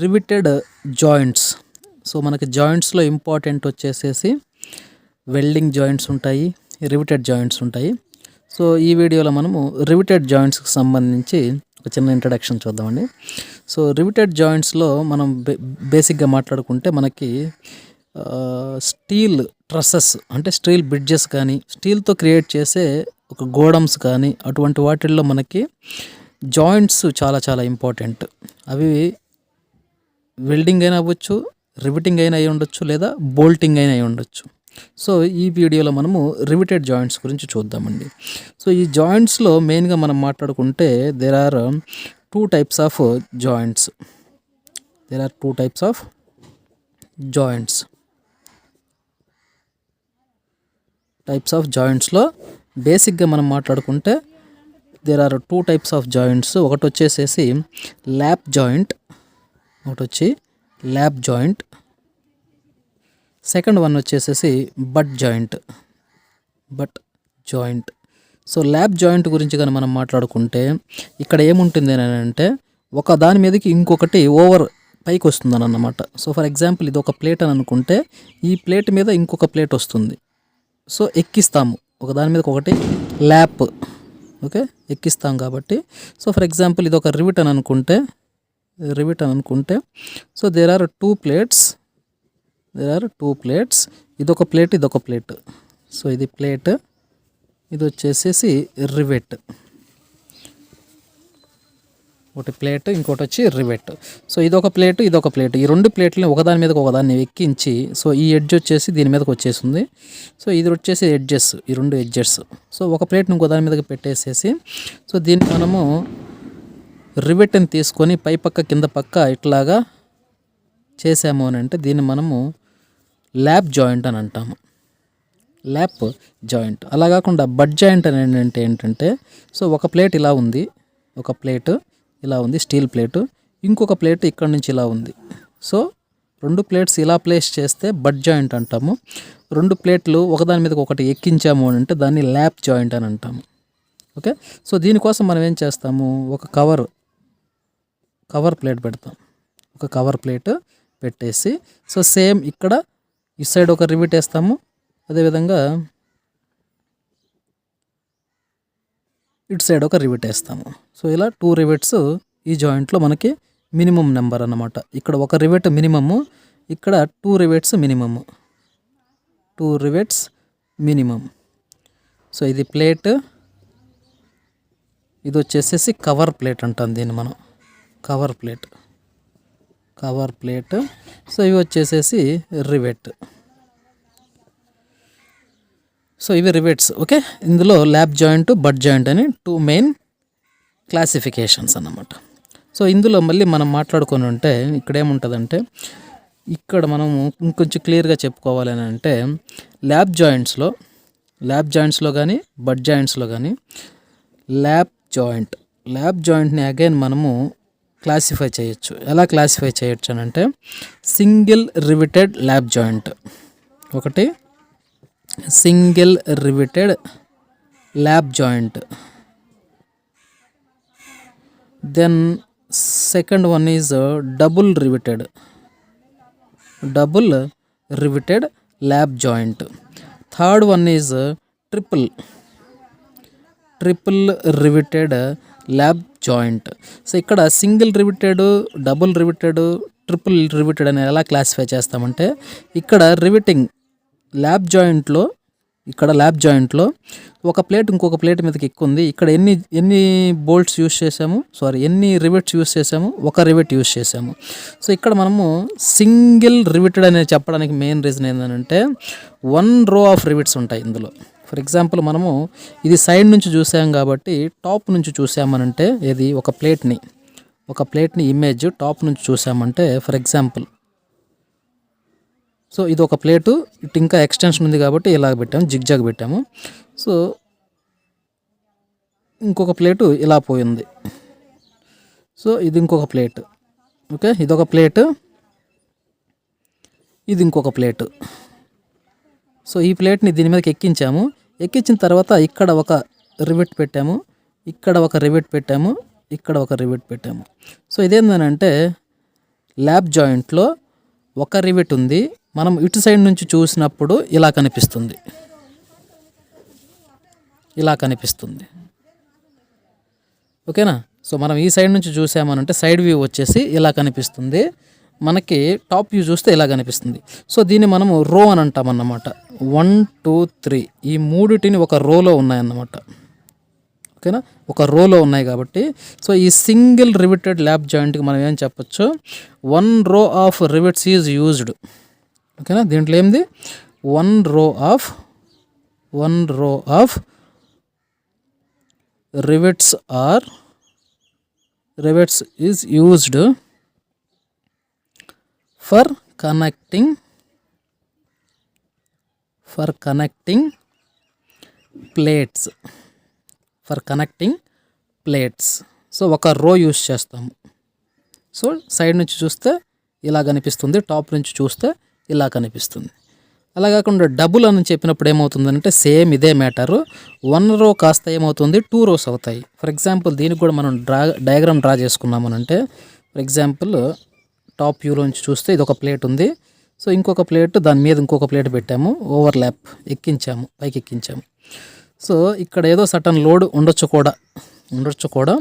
Riveted joints. So మనకి జాయింట్స్లో important వచ్చేసేసి welding joints ఉంటాయి, రివిటెడ్ జాయింట్స్ ఉంటాయి. సో ఈ వీడియోలో మనము రివిటెడ్ జాయింట్స్కి సంబంధించి ఒక చిన్న ఇంట్రడక్షన్ చూద్దామండి. సో రివిటెడ్ జాయింట్స్లో మనం బేసిక్గా మాట్లాడుకుంటే మనకి స్టీల్ ట్రస్సెస్ అంటే స్టీల్ బ్రిడ్జెస్ కానీ, స్టీల్తో క్రియేట్ చేసే ఒక గోడమ్స్ కానీ, అటువంటి వాటిల్లో మనకి జాయింట్స్ చాలా చాలా ఇంపార్టెంట్. అవి వెల్డింగ్ అయినా అవ్వచ్చు, రివిటింగ్ అయినా అయి ఉండొచ్చు, లేదా బోల్టింగ్ అయినా అయి ఉండొచ్చు. సో ఈ వీడియోలో మనము రివిటెడ్ జాయింట్స్ గురించి చూద్దామండి. సో ఈ జాయింట్స్లో మెయిన్గా మనం మాట్లాడుకుంటే there are two types of joints. జాయింట్స్లో బేసిక్గా మనం మాట్లాడుకుంటే there are two types of joints. ఒకటి వచ్చేసేసి ల్యాప్ జాయింట్, సెకండ్ వన్ వచ్చేసేసి butt joint. So lap joint గురించి కానీ మనం మాట్లాడుకుంటే ఇక్కడ ఏముంటుంది అని అంటే ఒక దాని మీదకి ఇంకొకటి ఓవర్ పైకి వస్తుందని అన్నమాట. సో ఫర్ ఎగ్జాంపుల్ ఇది ఒక ప్లేట్ అని అనుకుంటే ఈ ప్లేట్ మీద ఇంకొక ప్లేట్ వస్తుంది. సో ఎక్కిస్తాము ఒక దాని మీద ఒకటి ల్యాప్, ఓకే, ఎక్కిస్తాం కాబట్టి. సో ఫర్ ఎగ్జాంపుల్ ఇది ఒక రివిట్ అని అనుకుంటే so there are two plates, ఇదొక ప్లేట్, ఇదొక ప్లేట్. సో ఇది ప్లేట్, ఇది వచ్చేసేసి రివెట్. ఒకటి ప్లేట్, ఇంకోటి వచ్చి రివెట్. సో ఇదొక ప్లేట్, ఇదొక ప్లేట్. ఈ రెండు ప్లేట్లని ఒకదాని మీద ఒకదాన్ని ఎక్కించి, సో ఈ ఎడ్జ్ వచ్చేసి దీని మీదకి వచ్చేసింది. సో ఇది వచ్చేసి ఎడ్జెస్, ఈ రెండు ఎడ్జెస్. సో ఒక ప్లేట్ని ఇంకో దాని మీదకి పెట్టేసేసి సో దీన్ని మనము రివెట్ని తీసుకొని పై పక్క కింద పక్క ఇట్లాగా చేసాము అని అంటే దీన్ని మనము ల్యాప్ జాయింట్ అని అంటాము. Lap joint. అలా కాకుండా బట్ జాయింట్ అని ఏంటంటే సో ఒక ప్లేట్ ఇలా ఉంది, ఒక ప్లేట్ ఇలా ఉంది, స్టీల్ ప్లేటు, ఇంకొక ప్లేట్ ఇక్కడ నుంచి ఇలా ఉంది. సో రెండు ప్లేట్స్ ఇలా ప్లేస్ చేస్తే బట్ జాయింట్ అంటాము. రెండు ప్లేట్లు ఒకదాని మీద ఒకటి ఎక్కించాము అని అంటే దాన్ని ల్యాప్ జాయింట్ అని అంటాము. ఓకే. సో దీనికోసం మనం ఏం చేస్తాము, ఒక కవర్ ప్లేట్ పెడతాం. ఒక కవర్ ప్లేట్ పెట్టేసి సో సేమ్ ఇక్కడ ఈ సైడ్ ఒక రివిట్ వేస్తాము, అదేవిధంగా ఇటు సైడ్ ఒక రివిట్ వేస్తాము. సో ఇలా టూ రివిట్స్ ఈ జాయింట్లో మనకి మినిమం నెంబర్ అన్నమాట. ఇక్కడ ఒక రివిట్ మినిమము, ఇక్కడ టూ రివిట్స్ మినిమం. సో ఇది ప్లేట్, ఇది వచ్చేసేసి కవర్ ప్లేట్ అంటాం దీన్ని మనం, కవర్ ప్లేట్. సో ఇవి వచ్చేసేసి రివెట్. సో ఇవి రివెట్స్. ఓకే. ఇందులో ల్యాప్ జాయింట్, బట్ జాయింట్ అని టూ మెయిన్ క్లాసిఫికేషన్స్ అన్నమాట. సో ఇందులో మళ్ళీ మనం మాట్లాడుకొని ఉంటే ఇక్కడ ఏముంటుందంటే ఇక్కడ మనము ఇంకొంచెం క్లియర్గా చెప్పుకోవాలి అని అంటే ల్యాప్ జాయింట్స్లో కానీ బట్ జాయింట్స్లో కానీ ల్యాప్ జాయింట్ని అగైన్ మనము క్లాసిఫై చేయొచ్చు. ఎలా క్లాసిఫై చేయొచ్చు అని అంటే సింగిల్ రివిటెడ్ ల్యాప్ జాయింట్, ఒకటి single riveted lap joint. Then second one is double riveted lap joint. Third one is triple riveted lap joint. So ఇక్కడ single riveted, double riveted, triple riveted అని ఎలా classify చేస్తామంటే ఇక్కడ riveting lap జాయింట్లో ఒక plate ఇంకొక plate మీదకి ఎక్కుంది. ఇక్కడ ఎన్ని బోల్ట్స్ యూస్ చేసాము, ఎన్ని రివిట్స్ యూస్ చేసాము, ఒక రివిట్ యూస్ చేసాము. సో ఇక్కడ మనము సింగిల్ రివిటెడ్ అనేది చెప్పడానికి మెయిన్ రీజన్ ఏంటంటే వన్ రో ఆఫ్ రివిట్స్ ఉంటాయి ఇందులో. ఫర్ ఎగ్జాంపుల్ మనము ఇది సైడ్ నుంచి చూసాం కాబట్టి టాప్ నుంచి చూసామనంటే ఇది ఒక ప్లేట్ని ఇమేజ్ టాప్ నుంచి చూసామంటే ఫర్ ఎగ్జాంపుల్ సో ఇది ఒక ప్లేటు, ఇటు ఇంకా ఎక్స్టెన్షన్ ఉంది కాబట్టి ఇలా పెట్టాము, జిగ్జాగ్ పెట్టాము. సో ఇంకొక ప్లేటు ఇలా పోయింది. సో ఇది ఇంకొక ప్లేట్, ఓకే, ఇదొక ప్లేటు, ఇది ఇంకొక ప్లేటు. సో ఈ ప్లేట్ని దీని మీదకి ఎక్కించాము. ఎక్కించిన తర్వాత ఇక్కడ ఒక రివిట్ పెట్టాము, ఇక్కడ ఒక రివిట్ పెట్టాము, ఇక్కడ ఒక రివిట్ పెట్టాము. సో ఇదేంటంటే ల్యాబ్ జాయింట్లో ఒక రివెట్ ఉంది. మనం ఇటు సైడ్ నుంచి చూసినప్పుడు ఇలా కనిపిస్తుంది, ఇలా కనిపిస్తుంది. ఓకేనా? సో మనం ఈ సైడ్ నుంచి చూసామనంటే సైడ్ వ్యూ వచ్చేసి ఇలా కనిపిస్తుంది. మనకి టాప్ వ్యూ చూస్తే ఇలా కనిపిస్తుంది. సో దీన్ని మనము రో అని అంటామన్నమాట. 1 2 3 ఈ మూడిటిని ఒక రోలో ఉన్నాయన్నమాట. ఓకేనా? ఒక రోలో ఉన్నాయి కాబట్టి సో ఈ సింగిల్ రివిటెడ్ ల్యాబ్ జాయింట్కి మనం ఏం చెప్పచ్చు, 1 రో ఆఫ్ రివిట్స్ ఈజ్ యూజ్డ్. ఓకేనా? దీంట్లో ఏంది 1 రో of rivets is used for connecting plates. So ఒక రో యూస్ చేస్తాము. సో సైడ్ నుంచి చూస్తే ఇలా కనిపిస్తుంది, టాప్ నుంచి చూస్తే ఇలా కనిపిస్తుంది. అలా కాకుండా డబుల్ అని చెప్పినప్పుడు ఏమవుతుందంటే సేమ్ ఇదే మ్యాటరు, 1 రో కాస్త ఏమవుతుంది 2 రోస్ అవుతాయి. ఫర్ ఎగ్జాంపుల్ దీనికి కూడా మనం డయాగ్రామ్ డ్రా చేసుకున్నామనంటే, ఫర్ ఎగ్జాంపుల్ టాప్ వ్యూలోంచి చూస్తే ఇది ఒక ప్లేట్ ఉంది. సో ఇంకొక ప్లేట్ దాని మీద ఇంకొక ప్లేట్ పెట్టాము, ఓవర్లాప్ ఎక్కించాము, పైకి ఎక్కించాము. సో ఇక్కడ ఏదో సటన్ లోడ్ ఉండొచ్చు కూడా.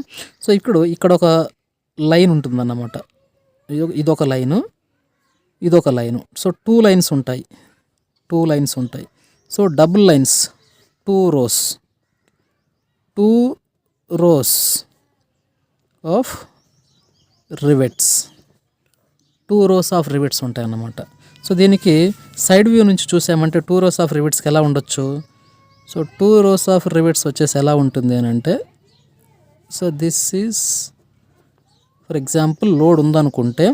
సో ఇక్కడ ఒక లైన్ ఉంటుందన్నమాట. ఇదొక లైను, ఇదొక లైను. సో 2 లైన్స్ ఉంటాయి. So double lines, 2 rows of rivets, 2 rows of rivets ఉంటాయి అన్నమాట. సో దీనికి సైడ్ వ్యూ నుంచి చూసామంటే 2 రోస్ ఆఫ్ రివెట్స్కి ఎలా ఉండొచ్చు. సో 2 రోస్ ఆఫ్ రివెట్స్ వచ్చేసి ఎలా ఉంటుంది అని అంటే, so this is for example load ఉందనుకుంటే,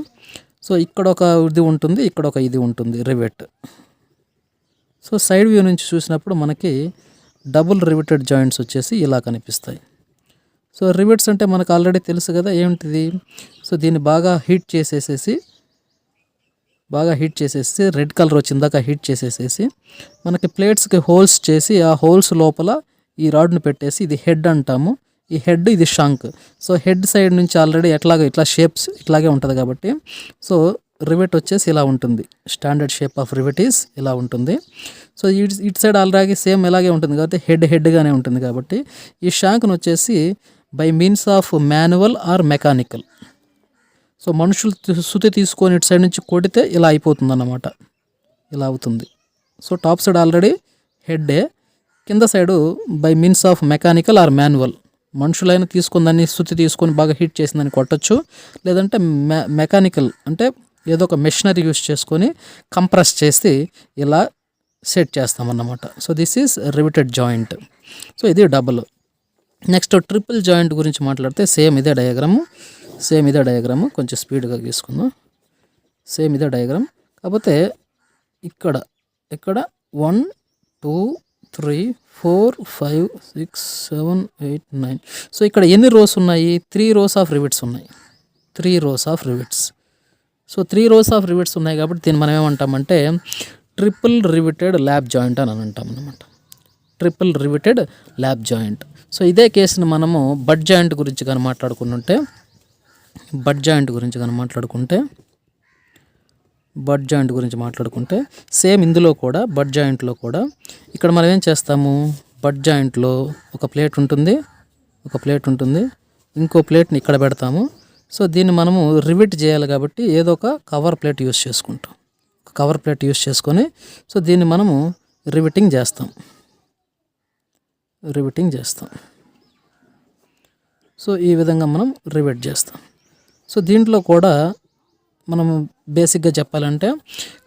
సో ఇక్కడ ఒక ఇది ఉంటుంది, ఇక్కడ ఒక ఇది ఉంటుంది రివెట్. సో సైడ్ వ్యూ నుంచి చూసినప్పుడు మనకి డబుల్ రివిటెడ్ జాయింట్స్ వచ్చేసి ఇలా కనిపిస్తాయి. సో రివెట్స్ అంటే మనకు ఆల్రెడీ తెలుసు కదా ఏంటిది. సో దీన్ని బాగా హీట్ చేసేసేసి రెడ్ కలర్ వచ్చిందాక హీట్ చేసేసేసి మనకి ప్లేట్స్కి హోల్స్ చేసి ఆ హోల్స్ లోపల ఈ రాడ్ని పెట్టేసి, ఇది హెడ్ అంటాము, ఈ హెడ్ ఇది షాంక్. సో హెడ్ సైడ్ నుంచి ఆల్రెడీ ఇట్లా షేప్స్ ఇట్లాగే ఉంటుంది కాబట్టి సో రివెట్ వచ్చేసి ఇలా ఉంటుంది. Standard shape of rivet is ఇలా ఉంటుంది. సో ఇటు సైడ్ ఆల్రెడీ సేమ్ ఇలాగే ఉంటుంది కాబట్టి హెడ్గానే ఉంటుంది కాబట్టి ఈ షాంక్ను వచ్చేసి by means of manual or mechanical, so మనుషులు సుతి తీసుకొని ఇటు సైడ్ నుంచి కొడితే ఇలా అయిపోతుంది అన్నమాట, ఇలా అవుతుంది. సో టాప్ సైడ్ ఆల్రెడీ హెడ్డే, కింద side by means of mechanical are manual, మనుషులైనా తీసుకుని దాన్ని సుతి తీసుకొని బాగా హీట్ చేసిందని కొట్టచ్చు, లేదంటే మెకానికల్ అంటే ఏదో ఒక మెషినరీ యూస్ చేసుకొని కంప్రెస్ చేసి ఇలా సెట్ చేస్తామన్నమాట. So this is riveted joint. So ఇది డబుల్. నెక్స్ట్ ట్రిపుల్ జాయింట్ గురించి మాట్లాడితే సేమ్ ఇదే డయాగ్రాము, కొంచెం స్పీడ్గా గీసుకుందాం. సేమ్ ఇదే డయాగ్రామ్, కాకపోతే ఇక్కడ 1 2 3 4 5 6 7 8 9. సో ఇక్కడ ఎన్ని రోస్ ఉన్నాయి, 3 రోస్ ఆఫ్ రివిట్స్ ఉన్నాయి. 3 rows of rivets. So 3 rows of rivets ఉన్నాయి కాబట్టి దీన్ని మనం ఏమంటామంటే ట్రిపుల్ రివిటెడ్ ల్యాబ్ జాయింట్ అని అంటాం అన్నమాట. Triple riveted lab joint. So ఇదే కేసుని మనము బడ్ జాయింట్ గురించి కానీ మాట్లాడుకుంటే సేమ్ ఇందులో కూడా బడ్ జాయింట్లో కూడా ఇక్కడ మనం ఏం చేస్తాము, బడ్ జాయింట్లో ఒక ప్లేట్ ఉంటుంది, ఇంకో ప్లేట్ని ఇక్కడ పెడతాము. సో దీన్ని మనము రివిట్ చేయాలి కాబట్టి ఏదో ఒక కవర్ ప్లేట్ యూస్ చేసుకొని సో దీన్ని మనము రివిటింగ్ చేస్తాం. సో ఈ విధంగా మనం రివిట్ చేస్తాం. సో దీంట్లో కూడా మనం బేసిక్గా చెప్పాలంటే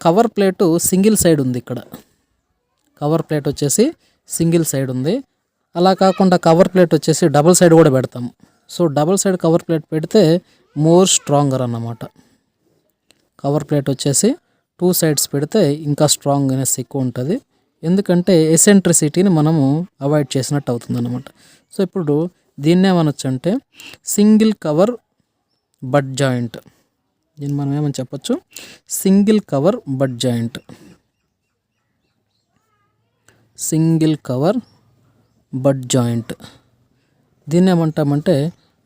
కవర్ ప్లేటు సింగిల్ సైడ్ ఉంది. ఇక్కడ కవర్ ప్లేట్ వచ్చేసి సింగిల్ సైడ్ ఉంది. అలా కాకుండా కవర్ ప్లేట్ వచ్చేసి డబుల్ సైడ్ కూడా పెడతాం. So double side cover plate పెడితే మోర్ స్ట్రాంగర్ అన్నమాట. కవర్ ప్లేట్ వచ్చేసి 2 సైడ్స్ పెడితే ఇంకా స్ట్రాంగ్నెస్ ఎక్కువ ఉంటుంది, ఎందుకంటే ఎసెంట్రిసిటీని మనము అవాయిడ్ చేసినట్టు అవుతుంది అన్నమాట. సో ఇప్పుడు దీన్నేమనొచ్చు అంటే సింగిల్ కవర్ బడ్ జాయింట్. దీన్ని మనం ఏమని చెప్పచ్చు, సింగిల్ కవర్ బడ్ జాయింట్. దీన్ని ఏమంటామంటే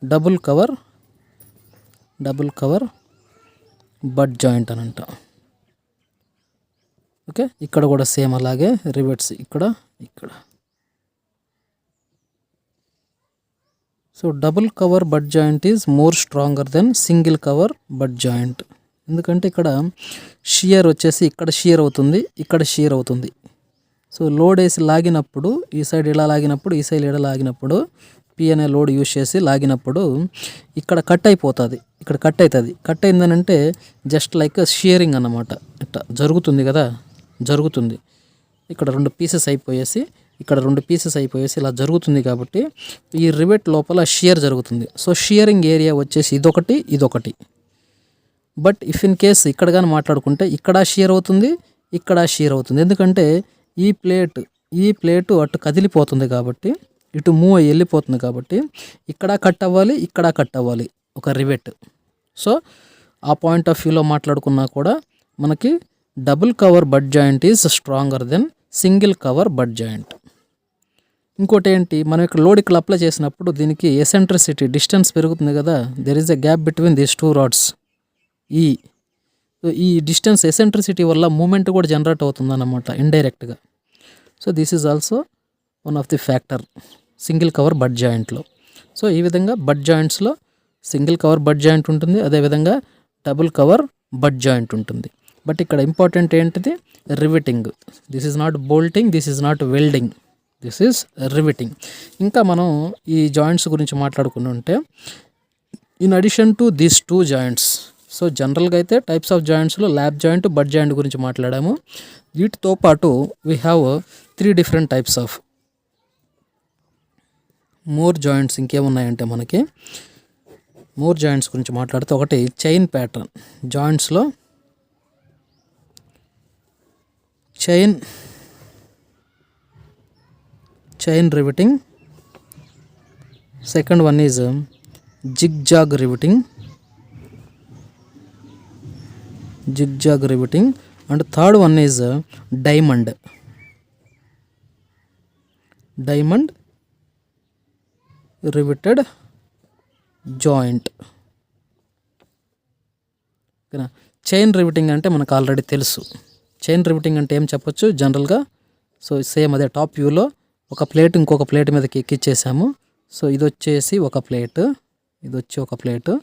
డబుల్ కవర్ బట్ జాయింట్ అని అంటాం. ఓకే, ఇక్కడ కూడా సేమ్ అలాగే రివెట్స్ ఇక్కడ. So double cover butt joint is more stronger then single cover butt joint. ఎందుకంటే ఇక్కడ షియర్ వచ్చేసి ఇక్కడ షియర్ అవుతుంది, ఇక్కడ షియర్ అవుతుంది. సో లోడ్ వేసి లాగినప్పుడు ఈ సైడ్ ఇలా లాగినప్పుడు, ఈ సైడ్ ఇలా లాగినప్పుడు, పి అనే లోడ్ యూజ్ చేసి లాగినప్పుడు ఇక్కడ కట్ అయిపోతుంది, ఇక్కడ కట్ అవుతుంది. కట్ అయిందనంటే జస్ట్ లైక్ షియరింగ్ అన్నమాట. ఇట్లా జరుగుతుంది కదా, జరుగుతుంది. ఇక్కడ 2 పీసెస్ అయిపోయేసి, ఇక్కడ 2 పీసెస్ అయిపోయేసి ఇలా జరుగుతుంది. కాబట్టి ఈ రివెట్ లోపల షియర్ జరుగుతుంది. సో షియరింగ్ ఏరియా వచ్చేసి ఇదొకటి. బట్ ఇఫ్ ఇన్ కేస్ ఇక్కడ కానీ మాట్లాడుకుంటే ఇక్కడ షియర్ అవుతుంది, ఇక్కడ షియర్ అవుతుంది. ఎందుకంటే ఈ ప్లేటు అటు కదిలిపోతుంది కాబట్టి, ఇటు మూవ్ అయ్యి వెళ్ళిపోతుంది కాబట్టి ఇక్కడ కట్ అవ్వాలి, ఇక్కడ కట్ అవ్వాలి ఒక రివెట్. సో ఆ పాయింట్ ఆఫ్ వ్యూలో మాట్లాడుకున్నా కూడా మనకి double cover butt joint is stronger then single cover butt joint. ఇంకోటి ఏంటి, మనం ఇక్కడ లోడ్ ఇక్కడ అప్లై చేసినప్పుడు దీనికి ఎసెంట్రిసిటీ డిస్టెన్స్ పెరుగుతుంది కదా, there is a gap between these 2 rods. ఈ డిస్టెన్స్ ఎసెంట్రిసిటీ వల్ల మూమెంట్ కూడా జనరేట్ అవుతుంది అన్నమాట ఇండైరెక్ట్గా. So this is also one of the factor single cover butt జాయింట్లో. సో ఈ విధంగా బట్ జాయింట్స్లో సింగిల్ కవర్ బట్ జాయింట్ ఉంటుంది, అదేవిధంగా డబుల్ కవర్ బట్ జాయింట్ ఉంటుంది. బట్ ఇక్కడ ఇంపార్టెంట్ ఏంటిది, riveting. This is not bolting, this is not welding, this is riveting. ఇంకా మనం ఈ జాయింట్స్ గురించి మాట్లాడుకుంటుంటే in addition to these 2 joints, so జనరల్గా అయితే టైప్స్ ఆఫ్ జాయింట్స్లో ల్యాప్ జాయింట్, బట్ జాయింట్ గురించి మాట్లాడాము. వీటితో పాటు we have 3 different types of more joints. ఇంకేమున్నాయంటే మనకి మోర్ జాయింట్స్ గురించి మాట్లాడితే ఒకటి చైన్ ప్యాటర్న్. జాయింట్స్లో chain riveting. Second one is zigzag riveting, and third one is diamond riveted joint. ఓకేనా. చైన్ రివిటింగ్ అంటే మనకు ఆల్రెడీ తెలుసు. చైన్ రివిటింగ్ అంటే ఏం చెప్పొచ్చు జనరల్గా, సో సేమ్ అదే టాప్ వ్యూలో ఒక ప్లేట్ ఇంకొక ప్లేట్ మీదకి ఎక్కిచ్చేసాము. సో ఇది వచ్చేసి ఒక ప్లేట్, ఇది వచ్చి ఒక ప్లేటు,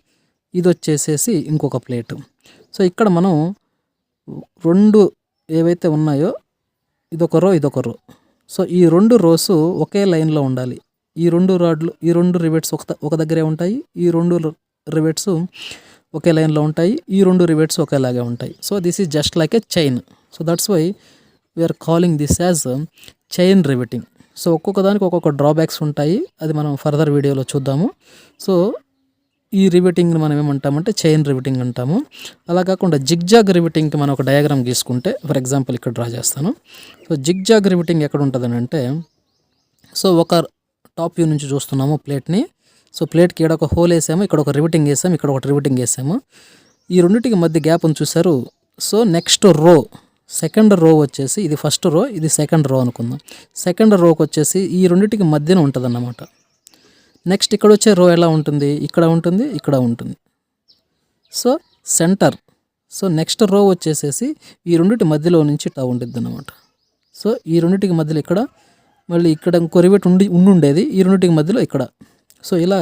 ఇది వచ్చేసేసి ఇంకొక ప్లేటు. సో ఇక్కడ మనం 2 ఏవైతే ఉన్నాయో ఇదొక రో, ఇదొక రో. సో ఈ 2 రోస్ ఒకే లైన్లో ఉండాలి. ఈ 2 రాడ్లు, ఈ 2 రివెట్స్ ఒక దగ్గరే ఉంటాయి, ఈ 2 రివెట్స్ ఒకే లైన్లో ఉంటాయి, ఈ 2 రివెట్స్ ఒకేలాగే ఉంటాయి. So this is just like a chain. So that's why we're calling this as chain riveting. So ఒక్కొక్క దానికి ఒక్కొక్క డ్రాబ్యాక్స్ ఉంటాయి, అది మనం ఫర్దర్ వీడియోలో చూద్దాము. సో ఈ రివిటింగ్ని మనం ఏమంటామంటే చైన్ రివిటింగ్ అంటాము. అలా కాకుండా జిగ్జాగ్ రివిటింగ్కి మనం ఒక డయాగ్రామ్ గీసుకుంటే, ఫర్ ఎగ్జాంపుల్ ఇక్కడ డ్రా చేస్తాను. సో జిగ్జాగ్ రివిటింగ్ ఎక్కడ ఉంటుందని అంటే, సో ఒక టాప్ వ్యూ నుంచి చూస్తున్నాము ప్లేట్ని. సో ప్లేట్కి ఇక్కడ ఒక హోల్ వేసాము, ఇక్కడ ఒక రివిటింగ్ వేసాము, ఇక్కడ ఒక రివిటింగ్ వేసాము. ఈ రెండింటికి మధ్య గ్యాప్ అని చూసారు. సో నెక్స్ట్ రో, సెకండ్ రో వచ్చేసి ఇది ఫస్ట్ రో, ఇది సెకండ్ రో అనుకుందాం. సెకండ్ రోకి వచ్చేసి ఈ రెండింటికి మధ్యన ఉంటుంది అన్నమాట. నెక్స్ట్ ఇక్కడ వచ్చే రో ఎలా ఉంటుంది, ఇక్కడ ఉంటుంది, ఇక్కడ ఉంటుంది. So centre. సో నెక్స్ట్ రో వచ్చేసేసి ఈ రెండింటి మధ్యలో నుంచి టా ఉంటుంది అన్నమాట. సో ఈ రెండింటికి మధ్యలో ఇక్కడ, మళ్ళీ ఇక్కడ ఇంకో రివెట్ ఉండేది ఈ రెండింటికి మధ్యలో ఇక్కడ. సో ఇలా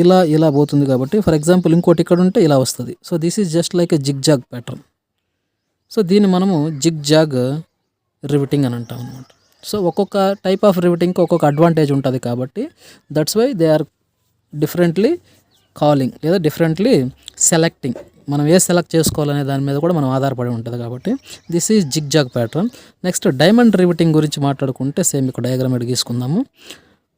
ఇలా ఇలా పోతుంది కాబట్టి, ఫర్ ఎగ్జాంపుల్ ఇంకోటి ఇక్కడ ఉంటే ఇలా వస్తుంది. So this is just like a zigzag pattern. So దీన్ని మనము జిగ్జాగ్ రివిటింగ్ అని అంటాం అనమాట. సో ఒక్కొక్క టైప్ ఆఫ్ రివిటింగ్కి ఒక్కొక్క అడ్వాంటేజ్ ఉంటుంది కాబట్టి that's why they are differently calling లేదా డిఫరెంట్లీ సెలెక్టింగ్. మనం ఏ సెలెక్ట్ చేసుకోవాలనే దాని మీద కూడా మనం ఆధారపడి ఉంటుంది కాబట్టి this is zigzag pattern. Next diamond riveting గురించి మాట్లాడుకుంటే సేమ్ ఇక్కడ డయాగ్రామ్ ఎడ్ గీసుకుందాము.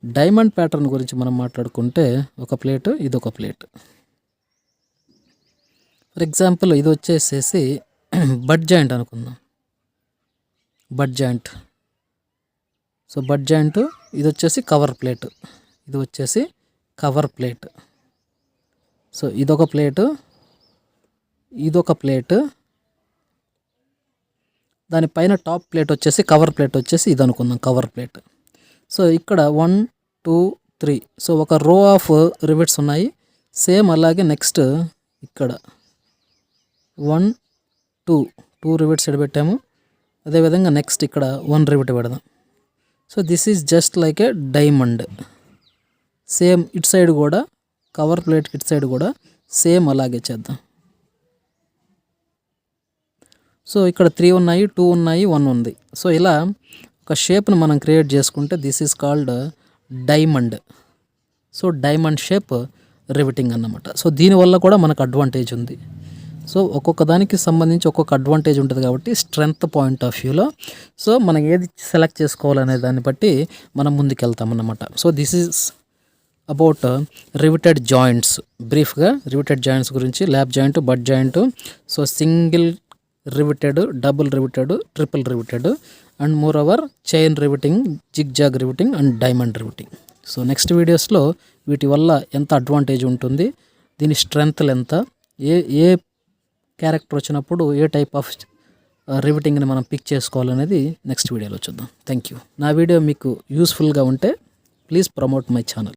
డైమండ్ ప్యాటర్న్ గురించి మనం మాట్లాడుకుంటే ఒక ప్లేట్, ఇదొక ప్లేట్. ఫర్ ఎగ్జాంపుల్ ఇది వచ్చేసేసి బట్ జాయింట్ అనుకుందాం. But joint. So but joint ఇది వచ్చేసి కవర్ ప్లేట్, ఇది వచ్చేసి కవర్ ప్లేట్. సో ఇదొక ప్లేటు, ఇదొక ప్లేట్, దానిపైన టాప్ ప్లేట్ వచ్చేసి కవర్ ప్లేట్ వచ్చేసి ఇది అనుకుందాం కవర్ ప్లేట్. సో ఇక్కడ 1 2 3 సో ఒక రో ఆఫ్ రివెట్స్ ఉన్నాయి. సేమ్ అలాగే నెక్స్ట్ ఇక్కడ 1 2 రివెట్స్ ఇక్కడ పెట్టాము. అదేవిధంగా నెక్స్ట్ ఇక్కడ 1 రివెట్ పెడదాం. So this is just like A diamond. Same ఇటు సైడ్ కూడా కవర్ ప్లేట్కి ఇటు సైడ్ కూడా సేమ్ అలాగే చేద్దాం. సో ఇక్కడ 3 ఉన్నాయి, 2 ఉన్నాయి, 1 ఉంది. సో ఇలా ఒక షేప్ను మనం క్రియేట్ చేసుకుంటే this is called diamond. So diamond shape riveting అన్నమాట. సో దీనివల్ల కూడా మనకు అడ్వాంటేజ్ ఉంది. సో ఒక్కొక్క దానికి సంబంధించి ఒక్కొక్క అడ్వాంటేజ్ ఉంటుంది కాబట్టి స్ట్రెంగ్త్ పాయింట్ ఆఫ్ వ్యూలో సో మనం ఏది సెలెక్ట్ చేసుకోవాలనే దాన్ని బట్టి మనం ముందుకెళ్తాం అన్నమాట. So this is about riveted joints. బ్రీఫ్గా రివిటెడ్ జాయింట్స్ గురించి lap joint, but joint, so single riveted, double riveted, triple riveted and moreover chain riveting, zig zag riveting and diamond riveting. So next వీడియోస్లో వీటి వల్ల ఎంత advantage ఉంటుంది, దీని స్ట్రెంగ్త్లు ఎంత, ఏ character వచ్చినప్పుడు ఏ టైప్ ఆఫ్ రివిటింగ్ని మనం పిక్ చేసుకోవాలనేది నెక్స్ట్ వీడియోలో చూద్దాం. Thank you. నా వీడియో మీకు యూస్ఫుల్గా ఉంటే ప్లీజ్ ప్రమోట్ మై ఛానల్.